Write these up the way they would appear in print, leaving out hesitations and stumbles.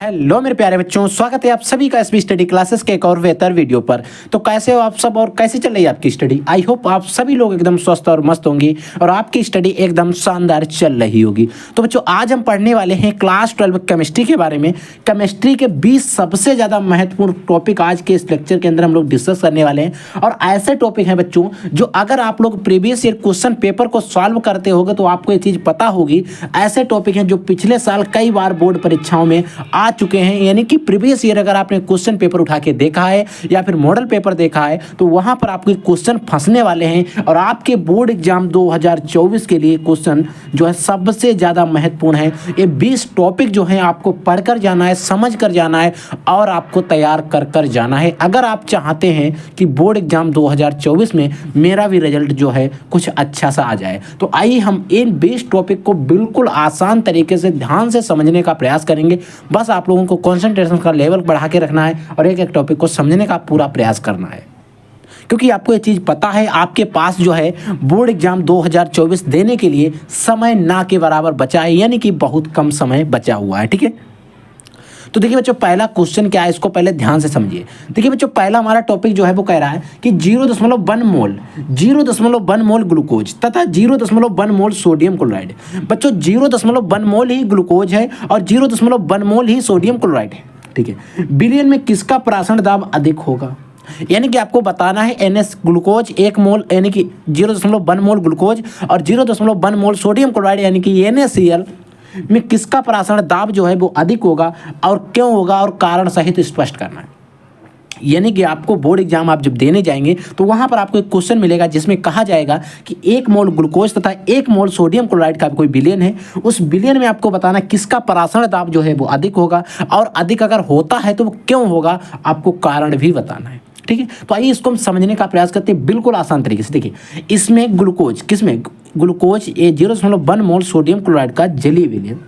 Hello मेरे प्यारे बच्चों, स्वागत है आप सभी का एसबी स्टडी क्लासेस के एक और बेहतर वीडियो पर। तो कैसे हो आप सब और कैसे चल रही है आपकी स्टडी। आई होप आप सभी लोग एकदम स्वस्थ और मस्त होंगी और आपकी स्टडी एकदम शानदार चल रही होगी। तो बच्चों आज हम पढ़ने वाले हैं क्लास 12 केमिस्ट्री के बारे में। केमिस्ट्री के 20 सबसे ज़्यादा महत्वपूर्ण टॉपिक आज के इस लेक्चर के अंदर हम लोग डिस्कस करने वाले हैं। और ऐसे टॉपिक हैं बच्चों जो अगर आप लोग प्रीवियस ईयर क्वेश्चन पेपर को सॉल्व करते होगे तो आपको ये चीज़ पता होगी। ऐसे टॉपिक हैं जो पिछले साल कई बार बोर्ड परीक्षाओं में आ चुके हैं, यानी कि प्रीवियस ईयर अगर आपने क्वेश्चन पेपर उठा के देखा है या फिर मॉडल पेपर देखा है तो वहां पर आपके क्वेश्चन फंसने वाले हैं। और आपके बोर्ड एग्जाम 2024 के लिए क्वेश्चन जो है सबसे ज़्यादा महत्वपूर्ण है। ये 20 टॉपिक जो है आपको पढ़कर जाना है, समझ कर जाना है और आपको तैयार कर कर जाना है अगर आप चाहते हैं कि बोर्ड एग्जाम 2024 में मेरा भी रिजल्ट जो है कुछ अच्छा सा आ जाए। तो आइए हम इन 20 टॉपिक को बिल्कुल आसान तरीके से ध्यान से समझने का प्रयास करेंगे। बस आप लोगों को कंसंट्रेशन का लेवल बढ़ा के रखना है और एक एक टॉपिक को समझने का पूरा प्रयास करना है, क्योंकि आपको ये चीज़ पता है आपके पास जो है बोर्ड एग्जाम 2024 देने के लिए समय ना के बराबर बचा है, यानी कि बहुत कम समय बचा हुआ है। ठीक है, तो देखिए बच्चों पहला क्वेश्चन क्या है इसको पहले ध्यान से समझिए। देखिए बच्चों पहला हमारा टॉपिक जो है वो कह रहा है कि 0.1 मोल ग्लूकोज तथा 0.1 मोल सोडियम क्लोराइड। बच्चों 0.1 मोल ही ग्लूकोज है और 0.1 मोल ही सोडियम क्लोराइड है। ठीक है, बिलियन में किसका प्राशन दाब अधिक होगा, यानी कि आपको बताना है NS ग्लूकोज 1 मोल यानी कि 0.1 मोल ग्लूकोज और 0.1 मोल सोडियम क्लोराइड यानी कि NaCl में किसका प्राशन दाब जो है वो अधिक होगा और क्यों होगा और कारण सहित स्पष्ट करना है। यानी कि आपको बोर्ड एग्जाम आप जब देने जाएंगे तो वहां पर आपको एक क्वेश्चन मिलेगा जिसमें कहा जाएगा कि 1 मोल ग्लूकोज तथा 1 मोल सोडियम क्लोराइड का कोई बिलियन है, उस बिलियन में आपको बताना किसका प्राशन दाब जो है वो अधिक होगा और अधिक अगर होता है तो वो क्यों होगा, आपको कारण भी बताना है। ठीक है, तो आइए इसको हम समझने का प्रयास करते हैं बिल्कुल आसान तरीके से। देखिए इसमें ग्लूकोज किसमें ग्लूकोज 0.1 मोल सोडियम क्लोराइड का जलीय विलयन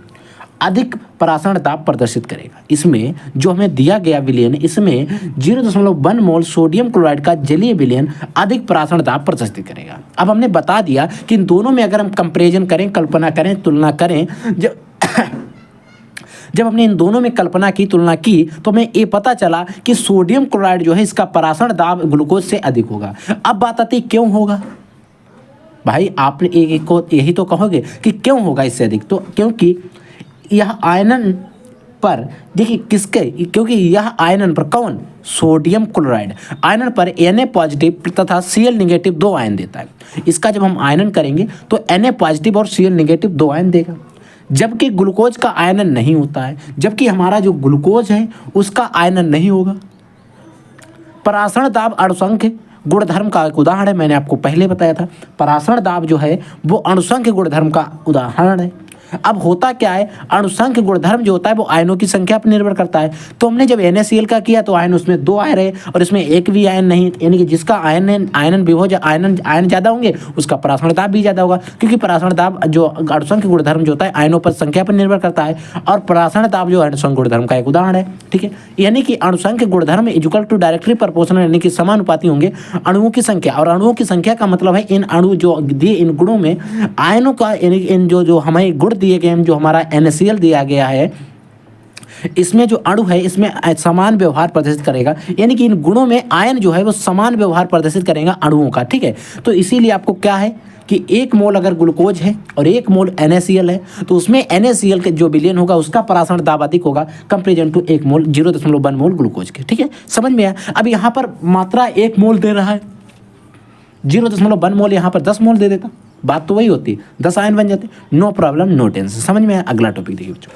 अधिक प्राशन दाब प्रदर्शित करेगा। इसमें जो हमें दिया गया विलयन इसमें 0.1 मोल सोडियम क्लोराइड का जलीय विलयन अधिक प्राशन दाब प्रदर्शित करेगा। अब हमने बता दिया कि इन दोनों में अगर हम कंपेरिजन करें, कल्पना करें, तुलना करें, जब हमने इन दोनों में कल्पना की, तुलना की तो हमें ये पता चला कि सोडियम क्लोराइड जो है इसका प्राशन दाब ग्लूकोज से अधिक होगा। अब बात आती क्यों होगा, भाई आपने एक को यही तो कहोगे कि क्यों होगा इससे अधिक, तो क्योंकि यह आयनन पर देखिए किसके, क्योंकि यह आयनन पर कौन, सोडियम क्लोराइड आयनन पर Na पॉजिटिव तथा Cl निगेटिव 2 आयन देता है। इसका जब हम आयनन करेंगे तो Na पॉजिटिव और Cl निगेटिव 2 आयन देगा, जबकि ग्लूकोज का आयनन नहीं होता है, जबकि हमारा जो ग्लूकोज है उसका आयनन नहीं होगा। प्राशन दाब अणुसंख्य गुणधर्म का एक उदाहरण है, मैंने आपको पहले बताया था। प्राशन दाब जो है वो अणुसंख्य गुणधर्म का उदाहरण है। अब होता क्या है, अणुसंख्य गुणधर्म जो होता है वो आयनों की संख्या पर निर्भर करता है। तो हमने जब NaCl का किया तो आयन उसमें 2 आए रहे और इसमें एक भी आयन नहीं, यानी कि जिसका आयन विभोज आयन ज़्यादा होंगे उसका प्राशन दाब भी ज़्यादा होगा, क्योंकि प्राशन दाब जो अणुसंख्य गुणधर्म जो होता है आयनों पर संख्या पर निर्भर करता है और प्राशन दाब जो अणुसंख्य गुणधर्म का एक उदाहरण है। ठीक है, यानी कि अणुसंख्य गुणधर्म इक्वल टू डायरेक्टली प्रोपोर्शनल, यानी कि समानुपाती होंगे अणुओं की संख्या। और अणुओं की संख्या का मतलब है इन अणु जो दिए इन गुणों में आयनों का, यानी इन जो हमें गुण दिए गए हैं, जो हमारा NaCl दिया गया है इसमें जो अणु है इसमें समान व्यवहार प्रदर्शित करेगा, यानी कि इन गुणों में आयन जो है वो समान व्यवहार प्रदर्शित करेगा अणुओं का। ठीक है, तो इसीलिए आपको क्या है कि 1 मोल अगर ग्लूकोज है और 1 मोल NaCl है तो उसमें NaCl के जो विलयन होगा उसका प्राशन दाब अधिक होगा comparison to 1 mole 0.1 mole glucose के। ठीक है, समझ में आया। अब यहाँ पर मात्रा 1 मोल दे रहा है, 0.1 मोल यहाँ पर 10 मोल दे देता, बात तो वही होती, 10 आयन बन जाते, नो प्रॉब्लम नो टेंशन। समझ में आया। अगला टॉपिक देखिए बच्चों,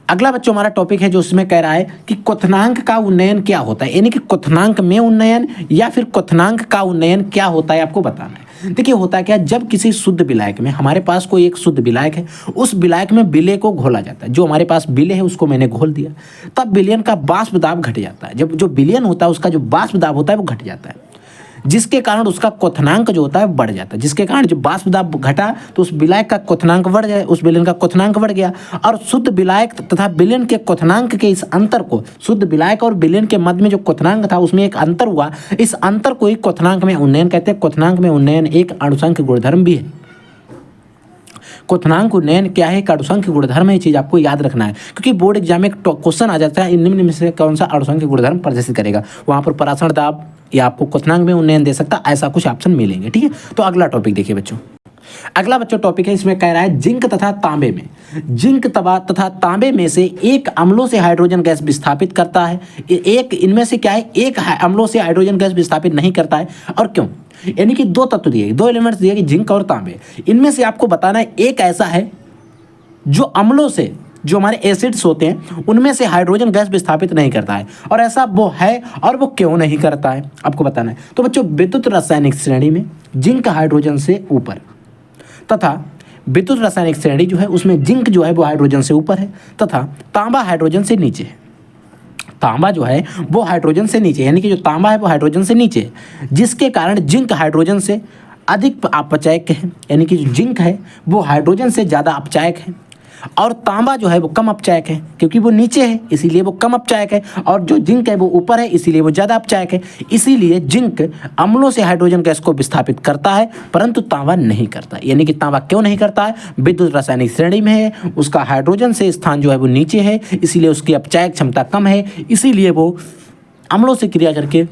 अगला बच्चों हमारा टॉपिक है जो उसमें कह रहा है कि क्वथनांक का उन्नयन क्या होता है, यानी कि क्वथनांक में उन्नयन या फिर क्वथनांक का उन्नयन क्या होता है आपको बताना है। देखिए होता क्या, जब किसी शुद्ध विलायक में, हमारे पास कोई एक शुद्ध विलायक है, उस विलायक में विलेय को घोला जाता है, जो हमारे पास विलेय है उसको मैंने घोल दिया, तब विलयन का वाष्प दाब घट जाता है। जब जो विलयन होता है उसका जो वाष्प दाब होता है वो घट जाता है, जिसके कारण उसका क्वथनांक जो होता है बढ़ जाता है, जिसके कारण जब वाष्प दाब घटा तो उस विलायक का क्वथनांक बढ़ जाए, उस विलयन का क्वथनांक बढ़ गया। और शुद्ध विलायक तथा विलयन के क्वथनांक के इस अंतर को, शुद्ध विलायक और विलयन के मध्य में जो क्वथनांक था उसमें एक अंतर हुआ, इस अंतर को ही क्वथनांक में उन्नयन कहते हैं। क्वथनांक में उन्नयन एक अणुसंख्य गुणधर्म भी है। क्वथनांक उन्नयन क्या है? एक अणुसंख्य गुणधर्म है, ये चीज़ आपको याद रखना है, क्योंकि बोर्ड एग्जाम में एक क्वेश्चन आ जाता है निम्न में से कौन सा अणुसंख्य गुणधर्म प्रदर्शित करेगा। वहाँ पर परासरण दाब या आपको क्वथनांक में उन्नयन दे सकता, ऐसा कुछ ऑप्शन मिलेंगे। ठीक है, तो अगला टॉपिक देखिए बच्चों। अगला बच्चों टॉपिक है, इसमें कह रहा है जिंक तथा तांबे में, जिंक तथा तांबे में से एक अम्लों से हाइड्रोजन गैस विस्थापित करता है, एक इनमें से क्या है, एक अम्लों से हाइड्रोजन गैस विस्थापित नहीं करता है, और क्यों? यानी कि दो तत्व दिए, दो एलिमेंट्स दिए कि जिंक और तांबे, इनमें से आपको बताना है एक ऐसा है जो अम्लों से, जो हमारे एसिड्स होते हैं उनमें से हाइड्रोजन गैस विस्थापित नहीं करता है, और ऐसा वो है और वो क्यों नहीं करता है, आपको बताना है। तो बच्चों विद्युत रासायनिक श्रेणी में जिंक हाइड्रोजन से ऊपर, तथा विद्युत रासायनिक श्रेणी जो है उसमें जिंक जो है वो हाइड्रोजन से ऊपर है, तथा तांबा हाइड्रोजन से नीचे है। तांबा जो है वो हाइड्रोजन से नीचे, यानी कि जो तांबा है वो हाइड्रोजन से नीचे है, जिसके कारण जिंक हाइड्रोजन से अधिक अपचायक है, यानी कि जो जिंक है वो हाइड्रोजन से ज़्यादा अपचायक है, और तांबा जो है वो कम अपचायक है, क्योंकि वो नीचे है इसीलिए वो कम अपचायक है, और जो जिंक है वो ऊपर है इसीलिए वो ज़्यादा अपचायक है। इसीलिए जिंक अम्लों से हाइड्रोजन गैस को विस्थापित करता है, परंतु तांबा नहीं करता। यानी कि तांबा क्यों नहीं करता है? विद्युत रासायनिक श्रेणी में है, उसका हाइड्रोजन से स्थान जो है वो नीचे है, इसीलिए उसकी अपचायक क्षमता कम है, इसीलिए वो अम्लों से क्रिया करके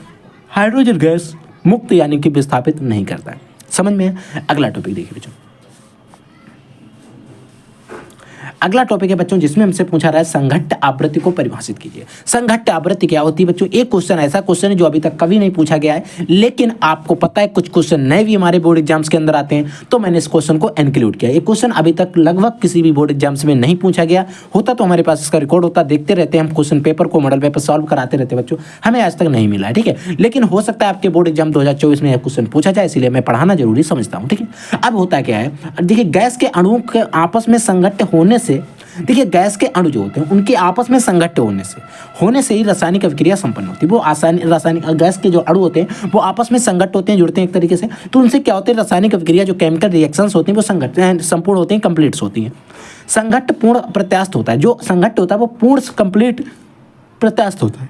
हाइड्रोजन गैस मुक्त यानी कि विस्थापित नहीं करता है। समझ में है? अगला टॉपिक देखिए बच्चों। अगला टॉपिक है बच्चों जिसमें हमसे पूछा रहा है संघट्ट आवृत्ति को परिभाषित कीजिए। संघट्ट आवृत्ति क्या होती है बच्चों? एक क्वेश्चन ऐसा क्वेश्चन है जो अभी तक कभी नहीं पूछा गया है, लेकिन आपको पता है कुछ क्वेश्चन नए भी हमारे बोर्ड एग्जाम्स के अंदर आते हैं, तो मैंने इस क्वेश्चन को इंक्लूड किया। ये क्वेश्चन अभी तक लगभग किसी भी बोर्ड एग्जाम्स में नहीं पूछा गया होता, तो हमारे पास इसका रिकॉर्ड होता, देखते रहते हैं हम क्वेश्चन पेपर को, मॉडल पेपर सॉल्व कराते रहते हैं बच्चों, हमें आज तक नहीं मिला है। ठीक है, लेकिन हो सकता है आपके बोर्ड एग्जाम 2024 में यह क्वेश्चन पूछा जाए, इसलिए मैं पढ़ाना जरूरी समझता हूँ। ठीक है, अब होता क्या है, देखिए गैस के अणुओं के आपस में संघट्ट होने से, देखिए गैस के अणु जो होते हैं उनके आपस में संघट्ट होने से ही रासायनिक अभिक्रिया संपन्न होती है। वो रासायनिक गैस के जो अणु होते हैं वो आपस में संघट्ट होते हैं, जुड़ते हैं एक तरीके से, तो उनसे क्या होते हैं, रासायनिक अभिक्रिया जो केमिकल रिएक्शंस होती हैं वो संघट्ट संपूर्ण होती हैं, कंप्लीट्स होती हैं। संघट्ट पूर्ण प्रत्यास्थ होता है, जो संघट्ट होता है वो पूर्ण कंप्लीट प्रत्यास्थ होता है।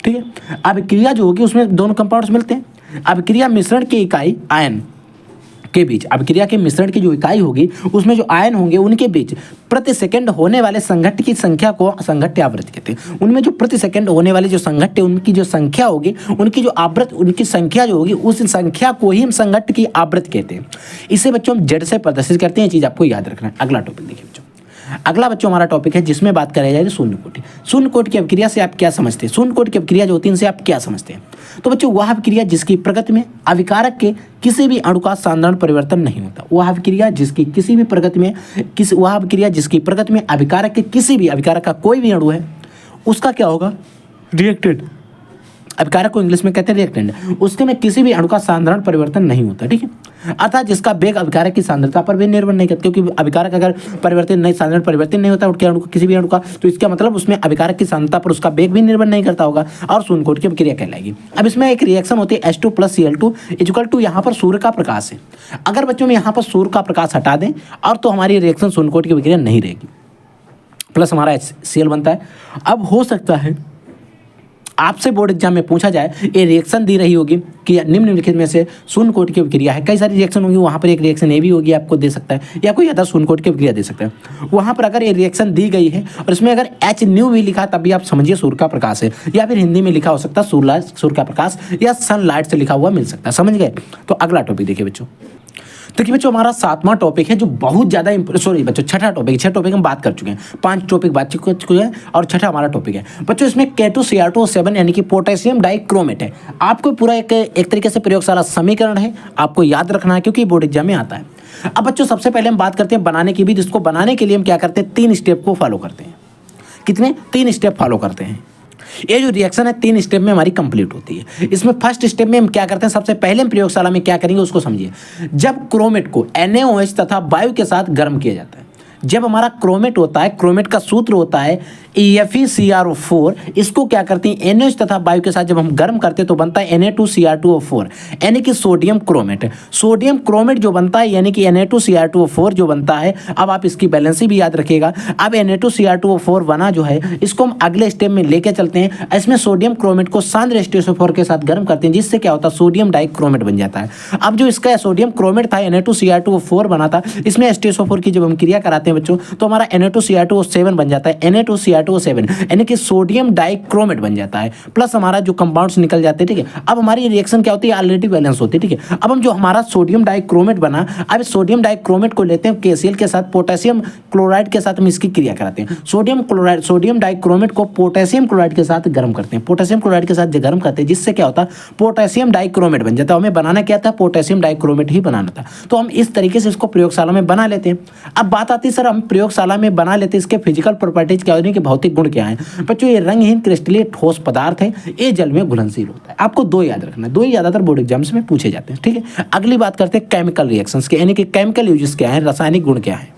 ठीक है, अभिक्रिया जो होगी उसमें दोनों कंपाउंड्स मिलते हैं। अभिक्रिया मिश्रण की इकाई आयन के बीच, अभिक्रिया के मिश्रण की जो इकाई होगी उसमें जो आयन होंगे उनके बीच प्रति सेकंड होने वाले संघट्ट की संख्या को संघट्ट आवृत्ति कहते हैं। उनमें जो प्रति सेकंड होने वाले जो संघट्ट उनकी जो संख्या होगी, उनकी जो आवृत्ति, उनकी संख्या जो होगी उस संख्या को ही हम संघट्ट की आवृत्ति कहते हैं। इसे बच्चों हम जेड से प्रदर्शित करते हैं, ये चीज आपको याद रखना है। अगला टॉपिक देखिए बच्चों। अगला बच्चों हमारा टॉपिक है जिसमें बात करें जाएगी शून्य कोटि। शून्य कोटि की अभिक्रिया से आप क्या समझते हैं? शून्य कोटि की अभिक्रिया जो होती है इनसे आप क्या समझते हैं? तो बच्चों वह अभिक्रिया जिसकी प्रगति में अभिकारक के किसी भी अणु का साधारण परिवर्तन नहीं होता। वह अभिक्रिया जिसकी किसी भी प्रगति में वह अभिक्रिया जिसकी प्रगति में अभिकारक के किसी भी, अभिकारक का कोई भी अणु है उसका क्या होगा? रिएक्टेंट। अभिकारक को इंग्लिश में कहते हैं रिएक्टेंट। उसके में किसी भी अणु का साधारण परिवर्तन नहीं होता। ठीक है, अर्थात जिसका वेग अभिकारक की सांद्रता पर भी निर्भर नहीं करता, क्योंकि अभिकारक अगर परिवर्तन नहीं, साधारण परिवर्तन नहीं होता उनके अणु का, किसी भी अणु का, तो इसका मतलब उसमें अभिकारक की सांद्रता पर उसका वेग भी निर्भर नहीं करता होगा, और शून्य कोटि की अभिक्रिया कहलाएगी। अब इसमें एक रिएक्शन होती है H2 + Cl2 = यहाँ पर सूर्य का प्रकाश है। अगर बच्चों में यहाँ पर सूर्य का प्रकाश हटा दें और तो हमारी रिएक्शन शून्य कोटि की अभिक्रिया नहीं रहेगी, प्लस हमारा Cl बनता है। अब हो सकता है आपसे बोर्ड एग्जाम में पूछा जाए, ये रिएक्शन दी रही होगी कि निम्नलिखित में से शून्य कोटि की अभिक्रिया है, कई सारी रिएक्शन होंगी, वहाँ पर एक रिएक्शन ए भी होगी, आपको दे सकता है, या कोई अदर शून्य कोटि की अभिक्रिया दे सकता है। वहाँ पर अगर ये रिएक्शन दी गई है और इसमें अगर H न्यू भी लिखा तब भी आप समझिए सूर्य का प्रकाश है, या फिर हिंदी में लिखा हो सकता है सूर्य का प्रकाश, या सनलाइट से लिखा हुआ मिल सकता है। समझ गए? तो अगला टॉपिक देखिए बच्चों। देखिए बच्चों हमारा 7वां टॉपिक है जो बहुत ज़्यादा सॉरी बच्चों 6ठा टॉपिक, 6 टॉपिक हम बात कर चुके हैं, 5 टॉपिक बात चुके हैं और 6ठा हमारा टॉपिक है बच्चों। इसमें K2Cr2O7 यानी कि पोटेशियम डाइक्रोमेट है। आपको पूरा एक तरीके से प्रयोगशाला समीकरण है, आपको याद रखना है क्योंकि बोर्ड एग्जाम में आता है। अब बच्चों सबसे पहले हम बात करते हैं बनाने की भी, जिसको बनाने के लिए हम क्या करते हैं, 3 स्टेप को फॉलो करते हैं। कितने? 3 स्टेप फॉलो करते हैं। ये जो रिएक्शन है 3 स्टेप में हमारी कंप्लीट होती है। इसमें फर्स्ट स्टेप में हम क्या करते हैं, सबसे पहले हम प्रयोगशाला में क्या करेंगे उसको समझिए। जब क्रोमेट को NaOH तथा वायु के साथ गर्म किया जाता है, जब हमारा क्रोमेट होता है, क्रोमेट का सूत्र होता है EFeCrO4, इसको क्या करते हैं NH तथा वायु के साथ जब हम गर्म करते हैं तो बनता है Na2Cr2O4, यानी कि सोडियम क्रोमेट। सोडियम क्रोमेट जो बनता है यानी कि Na2Cr2O4 जो बनता है, अब आप इसकी बैलेंसी भी याद रखिएगा। अब Na2Cr2O4 बना जो है इसको हम अगले स्टेप में लेके चलते हैं। इसमें सोडियम क्रोमेट को सांद्र H2SO4 के साथ गर्म करते हैं, जिससे क्या होता है सोडियम डाइक्रोमेट बन जाता है। अब जो इसका सोडियम क्रोमेट था Na2Cr2O4 बना था, इसमें H2SO4 की जब हम क्रिया कराते हैं बच्चों तो हमारा Na2Cr2O7 बन जाता है, Na2Cr2O7 यानी कि सोडियम डाइक्रोमेट बन जाता है, प्लस हमारा जो कंपाउंड्स निकल जाते हैं। ठीक है, अब हमारी रिएक्शन क्या होती है ऑलरेडी बैलेंस होती है। ठीक है, अब हम जो हमारा सोडियम डाइक्रोमेट बना, अब सोडियम डाइक्रोमेट को लेते हैं KCl के साथ पोटेशियम क्लोराइड के साथ हम इसकी क्रिया कराते हैं। सोडियम डाइक्रोमेट को पोटेशियम क्लोराइड के साथ गर्म करते हैं, पोटेशियम क्लोराइड के साथ गर्म करते हैं, जिससे क्या होता है पोटेशियम डाइक्रोमेट बन जाता है। हमें बनाना क्या था, पोटेशियम डाइक्रोमेट ही बनाना था, तो हम इस तरीके से इसको प्रयोगशाला में बना लेते हैं। अब बात आती है सर हम प्रयोगशाला में बना लेते हैं, इसके फिजिकल प्रॉपर्टीज क्या होती है कि भौतिक गुण क्या है। बच्चों ये रंगहीन क्रिस्टलीय ठोस पदार्थ है, ये जल में घुलनशील होता है। आपको दो याद रखना है, दो ही ज्यादातर बोर्ड एग्जाम्स में पूछे जाते हैं। ठीक है, अगली बात करते हैं केमिकल रिएक्शंस के, यानी कि केमिकल यूजेस क्या है, रासायनिक गुण क्या है।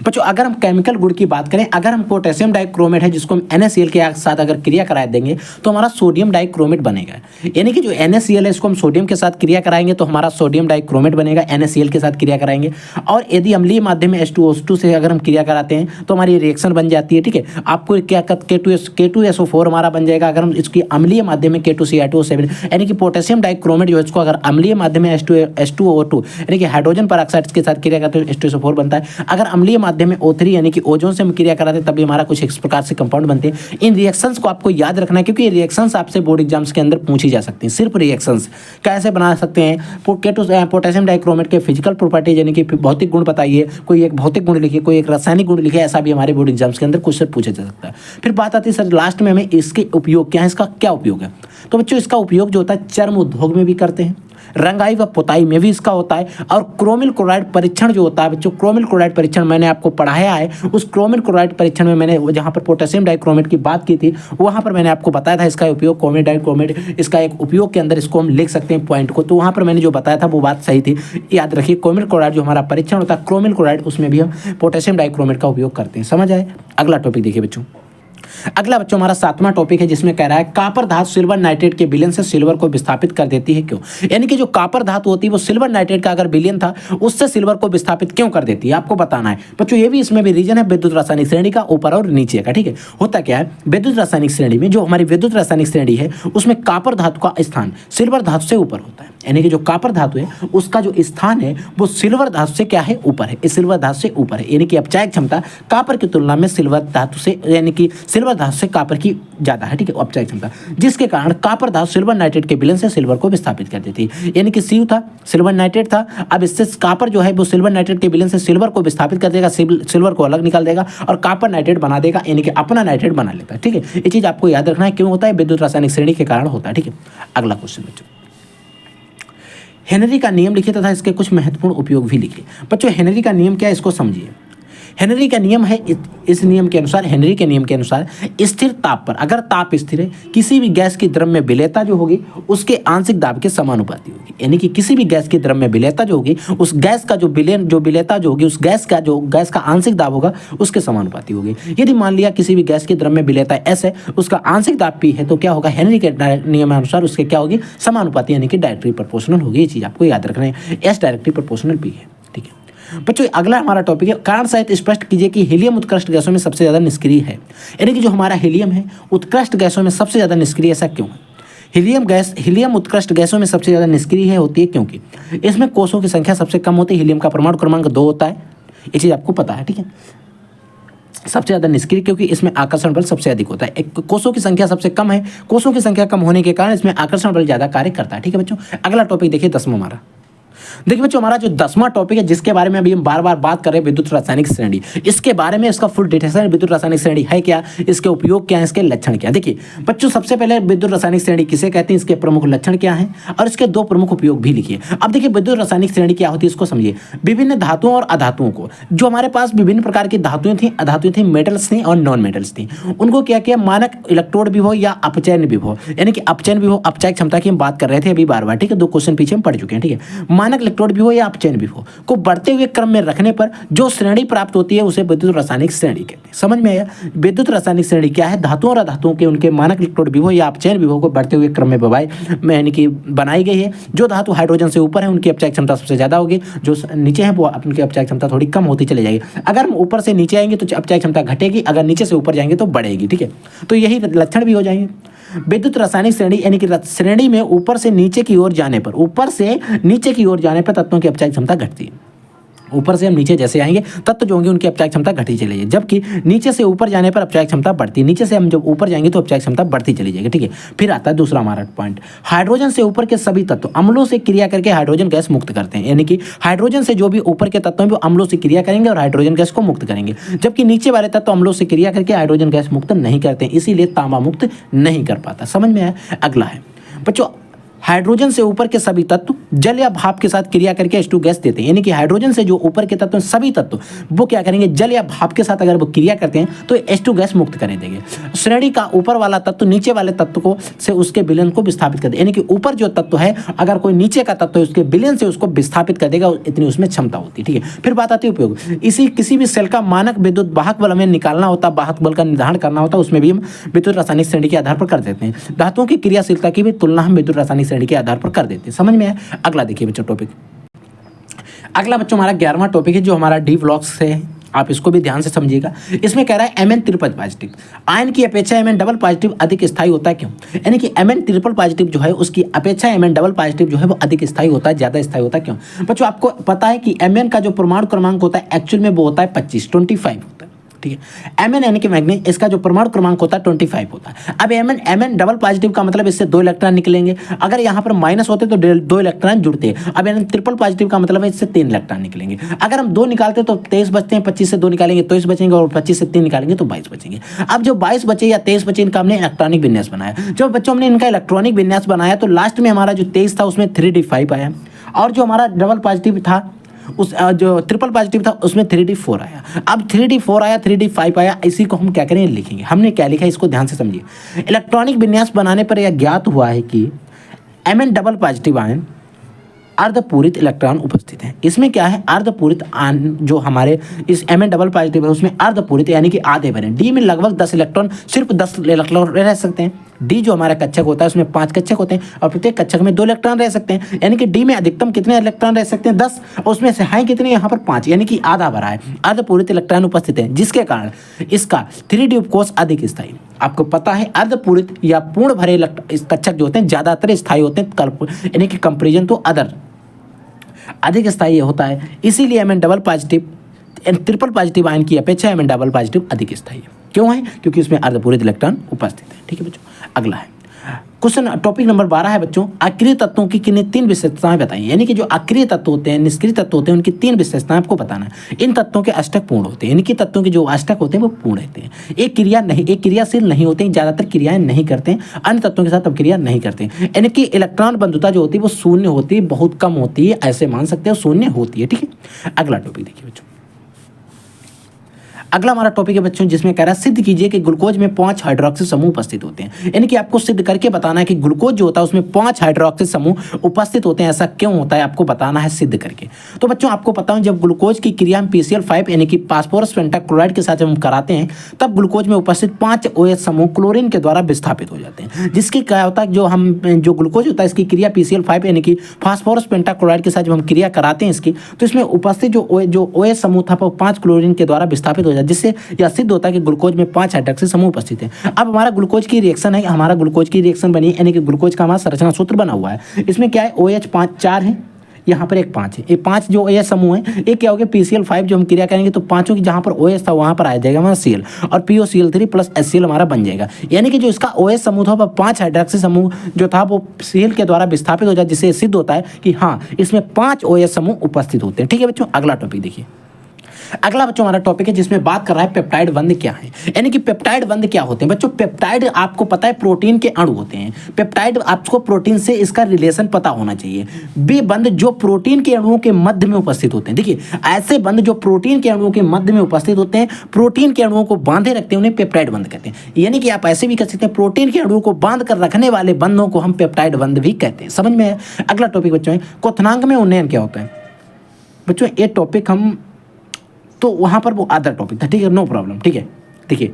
बच्चों अगर हम केमिकल गुण की बात करें, अगर हम पोटेशियम डाइक्रोमेट है जिसको हम NaCl के साथ अगर क्रिया करा देंगे तो हमारा सोडियम डाइक्रोमेट बनेगा। यानी कि जो NaCl है इसको हम सोडियम के साथ क्रिया कराएंगे तो हमारा सोडियम डाइक्रोमेट बनेगा, NaCl के साथ क्रिया कराएंगे। और यदि अम्लीय माध्यम में H2O2 से अगर हम क्रिया कराते हैं तो हमारी रिएक्शन बन जाती है। ठीक है, आपको क्या K2SO4 हमारा बन जाएगा। अगर हम इसकी अम्लीय माध्यम में K2Cr2O7 यानी कि पोटेशियम डाइक्रोमेट जो है इसको अगर अम्लीय माध्यम में H2O2 यानी कि हाइड्रोजन पेरोक्साइड के साथ क्रिया करते हैं H2SO4 बनता है। अगर अम्लीय माध्यम में O3 यानी कि ओजोन से हम क्रिया कराते हैं तभी हमारा कुछ इस प्रकार से कंपाउंड बनते हैं। इन रिएक्शंस को आपको याद रखना है क्योंकि ये रिएक्शंस आपसे बोर्ड एग्जाम्स के अंदर पूछी जा सकती हैं। सिर्फ रिएक्शंस कैसे बना सकते हैं, पोटेशियम डाइक्रोमेट के फिजिकल प्रॉपर्टीज यानी कि भौतिक गुण बताइए, कोई एक भौतिक गुण लिखिए, कोई एक रासायनिक गुण लिखिए, ऐसा भी हमारे बोर्ड एग्जाम्स के अंदर क्वेश्चन पूछा जा सकता है। फिर बात आती है सर लास्ट में हमें इसके उपयोग क्या है, इसका क्या उपयोग है। तो बच्चों इसका उपयोग जो होता है चर्म उद्योग में भी करते हैं, रंगाई व पुताई में भी इसका होता है, और क्रोमिल क्लोराइड परीक्षण जो होता है बच्चों, क्रोमिल क्लोराइड परीक्षण मैंने आपको पढ़ाया है। उस क्रोमिल क्लोराइड परीक्षण में मैंने जहाँ पर पोटेशियम डाइक्रोमेट की बात की थी वहाँ पर मैंने आपको बताया था इसका उपयोग क्रोमिल डाइक्रोमेट, इसका एक उपयोग के अंदर इसको हम लिख सकते हैं पॉइंट को। तो वहाँ पर मैंने जो बताया था वो बात सही थी, याद रखिए। क्रोमिल क्लोराइड जो हमारा परीक्षण होता है क्रोमिल क्लोराइड, उसमें भी हम पोटेशियम डाइक्रोमेट का उपयोग करते हैं। समझ आए। अगला टॉपिक देखिए बच्चों, अगला बच्चों हमारा 7वां टॉपिक है जिसमें कह रहा है कॉपर धातु सिल्वर नाइट्रेट के विलयन से सिल्वर को विस्थापित कर देती है, क्यों। यानी कि जो कॉपर धातु होती है वो सिल्वर नाइट्रेट का अगर विलयन था उससे सिल्वर को विस्थापित क्यों कर देती है, आपको बताना है बच्चों। ये भी इसमें भी रीजन है विद्युत रासायनिक श्रेणी का, ऊपर और नीचे का। ठीक है, होता क्या है विद्युत रासायनिक श्रेणी में, जो हमारी विद्युत रासायनिक श्रेणी है उसमें कॉपर धातु का स्थान सिल्वर धातु से ऊपर होता है। यानी कि जो कॉपर धातु है उसका जो स्थान है वो सिल्वर धातु से क्या है, ऊपर है, इस सिल्वर धातु से ऊपर है। यानी कि अपचायक क्षमता कॉपर की तुलना में सिल्वर धातु से, यानी कि सिल्वर धातु से कॉपर की ज्यादा है। ठीक है, अपचायक क्षमता, जिसके कारण कॉपर धातु सिल्वर नाइट्रेट के विलयन से सिल्वर को विस्थापित कर देती है। यानी कि Cu था, सिल्वर नाइट्रेट था, अब इससे कॉपर जो है वो सिल्वर नाइट्रेट के विलयन से सिल्वर को विस्थापित कर देगा, सिल्वर को अलग निकाल देगा और कॉपर नाइट्रेट बना देगा, यानी कि अपना नाइट्रेट बना लेता है। ठीक है, ये चीज आपको याद रखना है, क्यों होता है, विद्युत रासायनिक श्रेणी के कारण होता है। ठीक है, अगला क्वेश्चन बच्चों, हेनरी का नियम लिखिए तथा इसके कुछ महत्वपूर्ण उपयोग भी लिखिए। बच्चों हेनरी का नियम क्या है इसको समझिए। हेनरी का नियम है, इस नियम के अनुसार, हेनरी के नियम के अनुसार स्थिर ताप पर, अगर ताप स्थिर है, किसी भी गैस की द्रव्य विलेयता जो होगी उसके आंशिक दाब के समानुपाती होगी। यानी कि किसी भी गैस की द्रव्य विलेयता जो होगी उस गैस का जो विलेयता जो होगी उस गैस का आंशिक दाब होगा उसके समानुपाती होगी। यदि मान लिया किसी भी गैस की द्रव्य विलेयता S है, उसका आंशिक दाब P है, तो क्या होगा, हेनरी के नियमानुसार उसके क्या होगी, समानुपाती, यानी कि डायरेक्टली प्रोपोर्शनल होगी। ये चीज आपको याद रखना है, S डायरेक्टली प्रोपोर्शनल P है। ठीक है बच्चों, अगला हमारा टॉपिक है कारण सहित स्पष्ट कीजिए कि हीलियम उत्कृष्ट गैसों में सबसे ज्यादा निष्क्रिय है। यानी कि जो हमारा हीलियम है उत्कृष्ट गैसों में सबसे ज्यादा निष्क्रिय, ऐसा क्यों है। हीलियम उत्कृष्ट गैसों में सबसे ज्यादा निष्क्रिय होती है क्योंकि इसमें कोषों की संख्या सबसे कम होती है, हीलियम का परमाणु क्रमांक 2 होता है, ये चीज आपको पता है। ठीक है, सबसे ज्यादा निष्क्रिय क्योंकि इसमें आकर्षण बल सबसे अधिक होता है, एक कोषों की संख्या सबसे कम है, कोषों की संख्या कम होने के कारण इसमें आकर्षण बल ज्यादा कार्य करता है। ठीक है बच्चों, अगला टॉपिक देखिए 10वां हमारा। देखिए बच्चों हमारा जो 10वां टॉपिक है जिसके बारे में अभी हम बार बार बात कर रहे हैं, विद्युत रासायनिक श्रेणी, इसके बारे में इसका फुल डिटेल्स है, विद्युत रासायनिक श्रेणी है क्या, इसके उपयोग क्या है, इसके लक्षण क्या। देखिए बच्चों सबसे पहले विद्युत रासायनिक श्रेणी किसे कहते हैं, इसके प्रमुख लक्षण क्या हैं और इसके 2 प्रमुख उपयोग भी लिखिए। अब देखिए विद्युत रासायनिक श्रेणी क्या होती है इसको समझिए। विभिन्न धातुओं और अधातुओं को, जो हमारे पास विभिन्न प्रकार की धातुएं थी, अधातुएं थी, मेटल्स थी और नॉन मेटल्स थी, उनको क्या किया, मानक इलेक्ट्रोड विभव या अपचयन विभव, यानी कि अपचयन विभव, अपचायक क्षमता की हम बात कर रहे थे अभी बार बार। ठीक है, 2 क्वेश्चन पीछे हम पढ़ चुके हैं। ठीक है, मानक इलेक्ट्रोड भी हो या अपचयन भी हो, को बढ़ते हुए क्रम में रखने पर जो श्रेणी प्राप्त होती है उसे विद्युत रासायनिक श्रेणी कहते हैं। समझ में आया? विद्युत रासायनिक श्रेणी क्या है? धातुओं और अधातुओं के उनके मानक इलेक्ट्रोड विभव या अपचयन विभव को बढ़ते हुए क्रम में यानी कि बनाई गई है। जो धातु हाइड्रोजन से ऊपर है उनकी अपचय क्षमता सबसे ज्यादा होगी, जो नीचे है वो उनकी अपचय क्षमता थोड़ी कम होती चली जाएगी। अगर हम ऊपर से नीचे आएंगे तो अपचय क्षमता घटेगी, अगर नीचे से ऊपर जाएंगे तो बढ़ेगी। ठीक है, तो यही लक्षण भी हो जाएंगे। विद्युत रासायनिक श्रेणी यानी कि श्रेणी में ऊपर से नीचे की ओर जाने पर तत्वों की अपचय क्षमता घटती है। ऊपर से हम नीचे जैसे आएंगे तत्व जो होंगे उनकी अपचय क्षमता घटी चली जाएगी, जबकि नीचे से ऊपर जाने पर अपचय क्षमता बढ़ती है। नीचे से हम जब ऊपर जाएंगे तो अपचय क्षमता बढ़ती चली जाएगी। ठीक है, फिर आता है दूसरा हमारा पॉइंट, हाइड्रोजन से ऊपर के सभी तत्व अम्लों से क्रिया करके हाइड्रोजन गैस मुक्त करते हैं। यानी कि हाइड्रोजन से जो भी ऊपर के तत्व हैं वो अम्लों से क्रिया करेंगे और हाइड्रोजन गैस को मुक्त करेंगे, जबकि नीचे वाले तत्व अम्लों से क्रिया करके हाइड्रोजन गैस मुक्त नहीं करते, इसीलिए तांबा मुक्त नहीं कर पाता। समझ में आया? अगला है बच्चों, हाइड्रोजन से ऊपर के सभी तत्व जल या भाप के साथ क्रिया करके H2 गैस देते हैं। यानी कि हाइड्रोजन से जो ऊपर के तत्व सभी तत्व वो क्या करेंगे, जल या भाप के साथ अगर वो क्रिया करते हैं तो H2 गैस मुक्त कर देंगे। श्रेणी का ऊपर वाला तत्व नीचे वाले तत्व को से उसके विलयन को विस्थापित कर देगा। यानी कि ऊपर जो तत्व है अगर कोई नीचे का तत्व है उसके विलयन से उसको विस्थापित कर देगा, इतनी उसमें क्षमता होती है। ठीक है, फिर बात आती है उपयोग। इसी किसी भी सेल का मानक विद्युत वाहक बल हमें निकालना होता, वाहक बल का निर्धारण करना होता, उसमें भी हम विद्युत रासायनिक श्रेणी के आधार पर कर देते हैं। धातुओं की क्रियाशीलता की भी तुलना हम विद्युत रासायनिक श्रेणी के आधार पर कर देते हैं। समझ में है? अगला देखिए बच्चों टॉपिक, अगला बच्चों हमारा 11वां टॉपिक है जो हमारा डी ब्लॉक्स है, आप इसको भी ध्यान से समझिएगा। इसमें कह रहा है Mn ट्रिपल पॉजिटिव आयन की अपेक्षा Mn डबल पॉजिटिव अधिक स्थायी होता है। क्यों? यानी कि Mn ट्रिपल पॉजिटिव जो है उसकी अपेक्षा Mn डबल पॉजिटिव जो है वो अधिक स्थायी होता है, ज्यादा स्थायी होता है। क्यों बच्चों? आपको पता है कि Mn का जो परमाणु क्रमांक होता है एक्चुअल में वो होता है 25 होता है। ठीक है, Mn यानी कि मैग्नीज, इसका जो परमाणु क्रमांक होता है 25 होता है। अब Mn डबल पॉजिटिव का मतलब इससे 2 इलेक्ट्रॉन निकलेंगे, अगर यहाँ पर माइनस होते तो 2 इलेक्ट्रॉन जुड़ते। अब Mn ट्रिपल पॉजिटिव का मतलब है इससे 3 इलेक्ट्रॉन निकलेंगे। अगर हम 2 निकालते तो 23 बचते हैं, 25 से 2 निकालेंगे 23 बचेंगे, और 25 से 3 निकालेंगे तो 22 बचेंगे। अब जो 22 बचे या 23 बचे इनका हमने इलेक्ट्रॉनिक विन्यास बनाया। जब बच्चों हमने इनका इलेक्ट्रॉनिक विन्यास बनाया तो लास्ट में हमारा जो 23 था उसमें 3d5 आया, और जो हमारा डबल पॉजिटिव था उस जो ट्रिपल पॉजिटिव था उसमें 3d4 आया। अब 3d4 आया, 3d5 आया, इसी को हम क्या करेंगे, लिखेंगे। हमने क्या लिखा है इसको ध्यान से समझिए। इलेक्ट्रॉनिक विन्यास बनाने पर यह ज्ञात हुआ है कि Mn डबल पॉजिटिव आयन अर्धपूरित इलेक्ट्रॉन उपस्थित हैं। इसमें क्या है, अर्धपूरित आयन जो हमारे इस Mn डबल पॉजिटिव है उसमें अर्धपूरित यानी कि आधे भरे। डी में लगभग 10 इलेक्ट्रॉन, सिर्फ 10 इलेक्ट्रॉन रह सकते हैं। डी जो हमारा कक्षक होता है उसमें 5 कक्षक होते हैं और प्रत्येक कक्षक में 2 इलेक्ट्रॉन रह सकते हैं। यानी कि डी में अधिकतम कितने इलेक्ट्रॉन रह सकते हैं, 10, और उसमें से हाई कितने, यहाँ पर 5, यानी कि आधा भरा है। अर्धपूरित इलेक्ट्रॉन उपस्थित है जिसके कारण इसका 3d उपकोष अधिक स्थायी। आपको पता है अर्धपूरित या पूर्ण भरे कक्षक जो होते हैं ज्यादातर स्थायी होते हैं, यानी कि कंपेरिजन टू अदर अधिक स्थायी होता है। इसीलिए Mn double positive triple positive ion की अपेक्षा Mn डबल पॉजिटिव अधिक स्थायी है। क्यों है? क्योंकि उसमें अर्धपूरित इलेक्ट्रॉन उपस्थित है। ठीक है बच्चों, अगला है क्वेश्चन टॉपिक नंबर 12 है बच्चों, अक्रिय तत्वों की किन्हीं 3 विशेषताएं बताइए। यानी कि जो अक्रिय तत्व होते हैं, निष्क्रिय तत्व होते हैं, उनकी 3 विशेषताएं आपको बताना है। इन तत्वों के अष्टक पूर्ण होते हैं, यानी कि तत्वों के जो अष्टक होते हैं वो पूर्ण होते हैं। एक क्रियाशील नहीं होते हैं, ज्यादातर क्रियाएं नहीं करते हैं, अन्य तत्वों के साथ अपक्रिया नहीं करते हैं। यानी कि इलेक्ट्रॉन बंधुता जो होती है वो शून्य होती है, बहुत कम होती है, ऐसे मान सकते हो शून्य होती है। ठीक है, अगला टॉपिक देखिए बच्चों, अगला हमारा टॉपिक है बच्चों जिसमें कह रहा है सिद्ध कीजिए कि ग्लूकोज में 5 हाइड्रोक्सी समूह उपस्थित होते हैं। यानी कि आपको सिद्ध करके बताना है कि ग्लूकोज जो होता है उसमें 5 हाइड्रोक्सी समूह उपस्थित होते हैं। ऐसा क्यों होता है आपको बताना है सिद्ध करके। तो बच्चों आपको पता है जब ग्लूकोज की क्रिया हम PCl5 यानी कि फास्फोरस पेंटाक्लोराइड के साथ जब हम कराते हैं तब ग्लूकोज में उपस्थित 5 OH समूह क्लोरीन के द्वारा विस्थापित हो जाते हैं। जिसकी क्या होता है, जो ग्लूकोज होता है इसकी क्रिया PCl5 यानी कि फास्फोरस पेंटाक्लोराइड के साथ जब हम क्रिया कराते हैं इसकी, तो इसमें उपस्थित जो OH समूह था वो 5 क्लोरीन के द्वारा विस्थापित हो जाता है, जिससे यह सिद्ध होता है कि ग्लूकोज में 5 हाइड्रोक्सी समूह उपस्थित है। अब हमारा ग्लूकोज की रिएक्शन है, हमारा ग्लूकोज की रिएक्शन बनी यानी कि ग्लूकोज का हमारा संरचना सूत्र बना हुआ है। इसमें क्या है, OH 4 है, यहाँ पर एक 5 है। ये 5 जो OH समूह है ये क्या हो गया, PCl5 जो हम क्रिया करेंगे तो पांचों की जहाँ पर OH था वहाँ पर आ जाएगा हमारा Cl और POCl3 प्लस HCl हमारा बन जाएगा। यानी कि जो इसका OH समूह था वह 5 हाइड्रोक्सी समूह जो था वो Cl के द्वारा विस्थापित हो जाए, जिससे सिद्ध होता है कि हाँ इसमें 5 OH समूह उपस्थित होते हैं। ठीक है बच्चों, अगला टॉपिक देखिए, अगला बच्चों हमारा टॉपिक है जिसमें बात कर रहा है पेप्टाइड बंध क्या है, यानी कि पेप्टाइड बंध क्या होते हैं। बच्चों पेप्टाइड आपको पता है प्रोटीन के अणु होते हैं। पेप्टाइड आपको प्रोटीन से इसका रिलेशन पता होना चाहिए। वे बंध जो प्रोटीन के अणुओं के मध्य में उपस्थित होते हैं, देखिए ऐसे बंध जो प्रोटीन के अणुओं के मध्य में उपस्थित होते हैं, प्रोटीन के अणुओं को बांधे रखते हैं, उन्हें पेप्टाइड बंध कहते हैं। यानी कि आप ऐसे भी कह सकते हैं प्रोटीन के अणुओं को बांध कर रखने वाले बंधों को हम पेप्टाइड बंध भी कहते हैं। समझ में है। अगला टॉपिक बच्चों है क्वथनांक में उन्नयन क्या होता है। बच्चों ये टॉपिक हम तो वहाँ पर वो अदर टॉपिक था, ठीक है, नो प्रॉब्लम, ठीक है, देखिए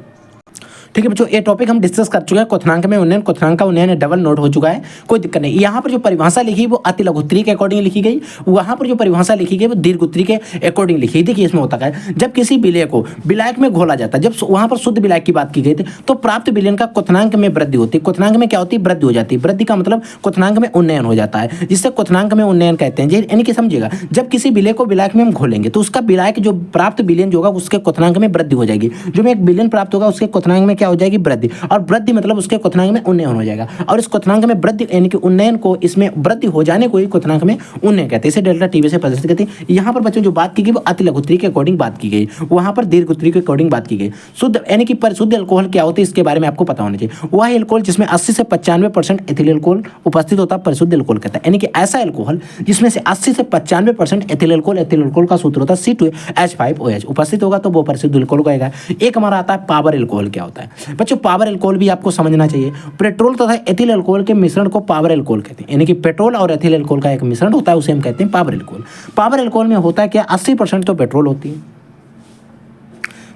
ठीक है बच्चों, ये टॉपिक हम डिस्कस कर चुके हैं। क्वथनांक में उन्नयन, क्वथनांक का उन्नयन डबल नोट हो चुका है, कोई दिक्कत नहीं। यहाँ पर जो परिभाषा लिखी वो अति लघु उत्तरी के अकॉर्डिंग लिखी गई, वहाँ पर जो परिभाषा लिखी गई वो दीर्घ उत्तरी के अकॉर्डिंग लिखी गई। देखिए इसमें होता है जब किसी विलय को विलायक में घोला जाता है, जब वहाँ पर शुद्ध विलायक की बात की गई थी, तो प्राप्त विलयन का क्वथनांक में वृद्धि होती है। क्वथनांक में क्या होती है, वृद्धि हो जाती है। वृद्धि का मतलब क्वथनांक में उन्नयन हो जाता है, जिससे क्वथनांक में उन्नयन कहते हैं। यानी कि समझिएगा जब किसी विलय को विलायक में हम घोलेंगे तो उसका विलायक जो प्राप्त विलयन जो होगा उसके क्वथनांक में वृद्धि हो जाएगी। जो में एक विलयन प्राप्त होगा उसके क्वथनांक में क्या हो जाएगी, वृद्धि, और वृद्धि मतलब उसके क्वथनांक में उन्नयन हो जाएगा। और इस क्वथनांक में वृद्धि यानी कि उन्नयन को, इसमें वृद्धि हो जाने को ही क्वथनांक में उन्नयन कहते हैं। इसे डेल्टा टीवी से प्रदर्शित करते हैं। यहाँ पर बच्चों जो बात की गई वो अति लघु उत्तरी के अकॉर्डिंग बात की गई, वहाँ पर दीर्घ उत्तरी के अकॉर्डिंग बात की गई। शुद्ध यानी कि परिशुद्ध अल्कोहल क्या होती है इसके बारे में आपको पता होना चाहिए। वह एल्कोहल जिसमें 80 से 95% एथिल अल्कोहल उपस्थित होता है परिशुद्ध अल्कोहल कहता है। यानी कि ऐसा अल्कोहल जिसमें से 80 से 95% एथिल अल्कोहल का सूत्र होता है C2H5OH उपस्थित होगा तो वो परिशुद्ध अल्कोहल कहेगा। एक हमारा आता है पावर अल्कोहल। क्या होता है बच्चों, पावर अल्कोहल भी आपको समझना चाहिए। पेट्रोल तथा एथिल अल्कोहल के मिश्रण को पावर अल्कोहल कहते हैं। यानी कि पेट्रोल और एथिल अल्कोहल का एक मिश्रण होता है, उसे हम कहते हैं पावर अल्कोहल। पावर अल्कोहल में होता है क्या, 80% तो पेट्रोल होती है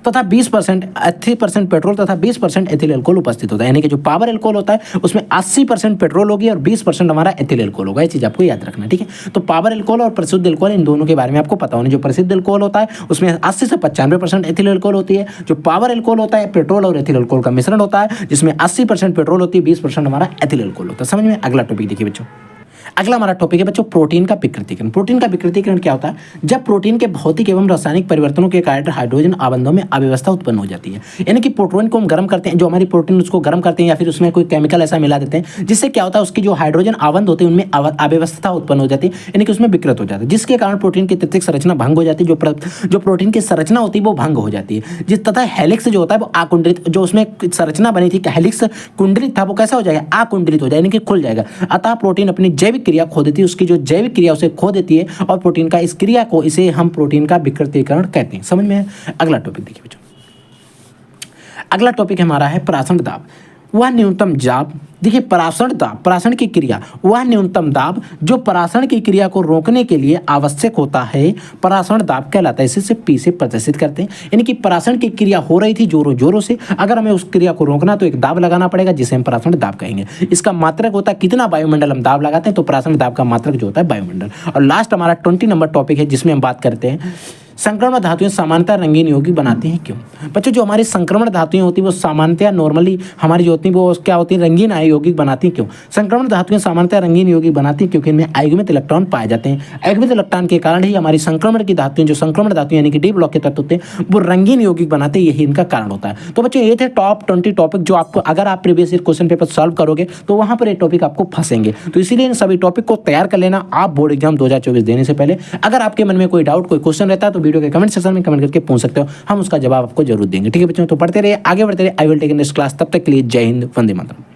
तथा 20% 80% पेट्रोल तथा 20% एथिल अल्कोहल उपस्थित होता है। यानी कि जो पावर अल्कोहल होता है उसमें 80% पेट्रोल होगी और 20% हमारा एथिल अल्कोहल होगा। ये चीज़ आपको याद रखना, ठीक है। तो पावर अल्कोहल और परिशुद्ध अल्कोहल इन दोनों के बारे में आपको पता होना। जो परिशुद्ध अल्कोहल होता है उसमें 80 से 95% एथिल अल्कोहल होती है। जो पावर अल्कोहल होता है पेट्रोल और एथिल अल्कोहल का मिश्रण होता है, जिसमें 80% पेट्रोल होती है, 20% हमारा एथिल अल्कोहल होता है। समझ में। अगला टॉपिक देखिए बच्चों, अगला हमारा टॉपिक है बच्चों प्रोटीन का विकृतीकरण। प्रोटीन का विकृतीकरण क्या होता है, जब प्रोटीन के भौतिक एवं रासायनिक परिवर्तनों के कारण हाइड्रोजन आबंधों में अव्यवस्था उत्पन्न हो जाती है। यानी कि प्रोटीन को हम गर्म करते हैं, जो हमारी प्रोटीन उसको गर्म करते हैं या फिर उसमें कोई केमिकल ऐसा मिला देते हैं जिससे क्या होता है उसकी जो हाइड्रोजन आबंध होते हैं उनमें अव्यवस्था उत्पन्न हो जाती है, यानी कि उसमें विकृत हो जाता है, जिसके कारण प्रोटीन की तृतीयक संरचना भंग हो जाती है। जो प्रोटीन की संरचना होती है वो भंग हो जाती है, जिस तथा हेलिक्स जो होता है वो आकुंडलित, जो उसमें संरचना बनी थी हेलिक्स कुंडलित था वो कैसा हो जाएगा, आकुंडलित हो जाएगा, यानी कि खुल जाएगा। अतः प्रोटीन अपनी जैविक क्रिया खो देती है, उसकी जो जैविक क्रिया उसे खो देती है और प्रोटीन का इस क्रिया को, इसे हम प्रोटीन का विकृतीकरण कहते हैं। समझ में है। अगला टॉपिक देखिए बच्चों, अगला टॉपिक हमारा है परासरण दाब। वह न्यूनतम दाब, देखिए परासरण दाब, परासरण की क्रिया, वह न्यूनतम दाब जो परासरण की क्रिया को रोकने के लिए आवश्यक होता है, परासरण दाब कहलाता है। इसे P से प्रदर्शित करते हैं। यानी कि परासरण की क्रिया हो रही थी जोरों जोरों से, अगर हमें उस क्रिया को रोकना तो एक दाब लगाना पड़ेगा जिसे हम परासरण दाब कहेंगे। इसका मात्रक होता है कितना वायुमंडल हम दाब लगाते हैं, तो परासरण दाब का मात्रक जो होता है वायुमंडल। और लास्ट हमारा 20 नंबर टॉपिक है जिसमें हम बात करते हैं संक्रमण धातुएं सामान्यतः रंगीन यौगिक बनाती हैं क्यों। बच्चों जो हमारी संक्रमण धातुएं होती हैं वो सामान्यतः नॉर्मली हमारी जो होती हैं वो क्या होती हैं, रंगीन यौगिक बनाती हैं क्यों। संक्रमण धातुएं सामान्यतः रंगीन यौगिक बनाती हैं क्योंकि इनमें अयुग्मित इलेक्ट्रॉन पाए जाते हैं। अयुग्मित इलेक्ट्रॉन के कारण ही हमारी संक्रमण की धातुएं, जो संक्रमण धातुएं यानी कि डी ब्लॉक के तत्व होते हैं वो रंगीन यौगिक बनाते हैं, यही इनका कारण होता है। तो बच्चों ये थे टॉप 20 टॉपिक जो आपको, अगर आप previous year question paper solve करोगे तो वहाँ पर ये टॉपिक आपको फंसेंगे। तो इसीलिए इन सभी टॉपिक को तैयार कर लेना आप बोर्ड एग्जाम 2024 देने से पहले। अगर आपके मन में कोई डाउट, कोई क्वेश्चन रहता है तो वीडियो के कमेंट सेक्शन में कमेंट करके पूछ सकते हो, हम उसका जवाब आपको जरूर देंगे। ठीक है बच्चों, तो पढ़ते रहिए, आगे बढ़ते रहिए। I will take next class. तब तक के लिए जय हिंद, वंदे मातरम।